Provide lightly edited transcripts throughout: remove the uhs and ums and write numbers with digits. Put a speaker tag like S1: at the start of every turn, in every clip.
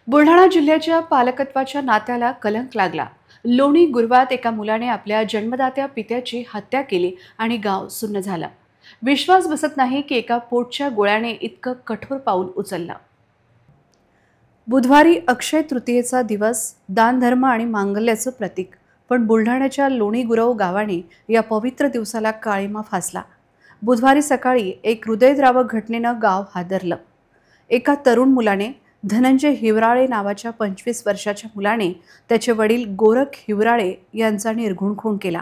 S1: बुलढाणा जिल्ह्याच्या पालकत्वाच्या नात्याला कलंक लागला। लोणी गुरवात एका मुलाने आपल्या जन्मदात्या पित्याची हत्या केली आणि गाव सुन्न झालं। विश्वास बसत नाही की एका पोटच्या गोळ्याने इतकं कठोर पाऊल उचललं। बुधवारी अक्षय तृतीयेचा दिवस, दानधर्म आणि मांगल्याचं प्रतीक, पण बुलढाण्याच्या लोणी गुरव गावाने या पवित्र दिवसाला काळिमा फासला। बुधवारी सकाळी एक हृदयद्रावक घटनेनं गाव हादरलं। एका तरुण मुलाने, धनंजय हिवराळे नावाच्या 25 वर्षाच्या मुलाने त्याचे वडील गोरख हिवराळे यांचा निर्घृण खून केला।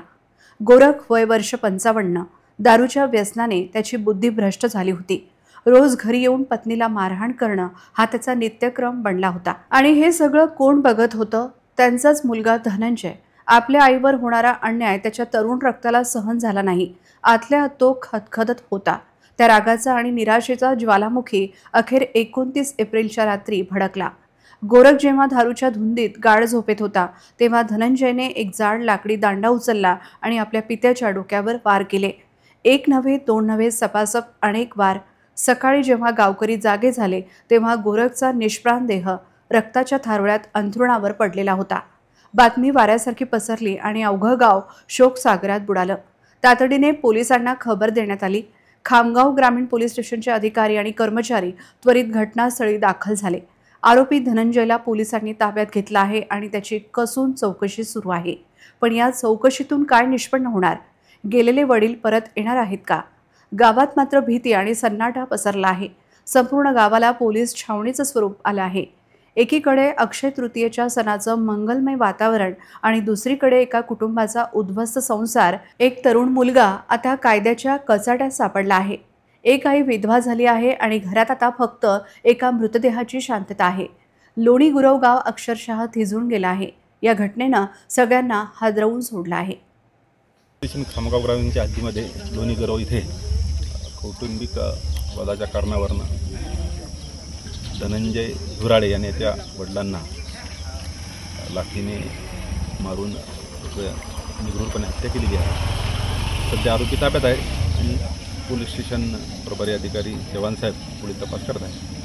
S1: गोरख वय वर्ष 55, दारूच्या व्यसनाने त्याची बुद्धी भ्रष्ट झाली होती। रोज घरी येऊन पत्नीला मारहाण करणं हा त्याचा नित्यक्रम बनला होता। आणि हे सगळं कोण बघत होतं? त्यांचाच मुलगा धनंजय। आपल्या आईवर होणारा अन्याय त्याच्या तरुण रक्ताला सहन झाला नाही। आतल्या आत तो खदखदत होता। त्या रागाचा आणि निराशेचा ज्वालामुखी अखेर 29 एप्रिलच्या रात्री भडकला। गोरख जेव्हा दारूच्या धुंदीत गाढ झोपेत होता, तेव्हा धनंजयने एक जाड लाकडी दांडा उचलला आणि आपल्या पित्याच्या डोक्यावर वार केले। एक नव्हे, दोन नव्हे, सपासप अनेक वार। सकाळी जेव्हा गावकरी जागे झाले, तेव्हा गोरखचा निष्प्राण देह रक्ताच्या थारोळ्यात अंथरुणावर पडलेला होता। बातमी वाऱ्यासारखी पसरली आणि अवघं गाव शोकसागरात बुडालं। तातडीने पोलिसांना खबर देण्यात आली। खामगाव ग्रामीण पोलीस स्टेशनचे अधिकारी आणि कर्मचारी त्वरित घटनास्थळी दाखल झाले। आरोपी धनंजयला पोलिसांनी ताब्यात घेतला आहे आणि त्याची कसून चौकशी सुरू आहे। पण या चौकशीतून काय निष्पन्न होणार? गेलेले वडील परत येणार आहेत का? गावात मात्र भीती आणि सन्नाटा पसरला आहे। संपूर्ण गावाला पोलीस छावणीचं स्वरूप आलं आहे। एकीकडे अक्षय तृतीयेच्या सणाचं मंगलमय वातावरण आणि दुसरीकडे एका कुटुंबाचा उद्ध्वस्त संसार। एक तरुण मुलगा आता कायद्याच्या कचाट्यात सापडला आहे। एक आई विधवा झाली आहे आणि घरात आता फक्त एका मृतदेहाची शांतता आहे। लोणी गुरव गाव अक्षरशः थिजून गेलं आहे। या घटनेनं सगळ्यांना हादरवून सोडलं आहे।
S2: खामगाव ग्रामीणच्या हद्दीमध्ये लोणी गुरव इथे कौटुंबिक वादाच्या कारणावरून धनंजय हिवराळे याने त्या वडिलांना लाठीने मारून निर्घृणपणे हत्या केलेली आहे। सध्या आरोपी ताब्यात आहे आणि पोलीस स्टेशन प्रभारी अधिकारी जवानसाहेब पुढील तपास करत आहेत।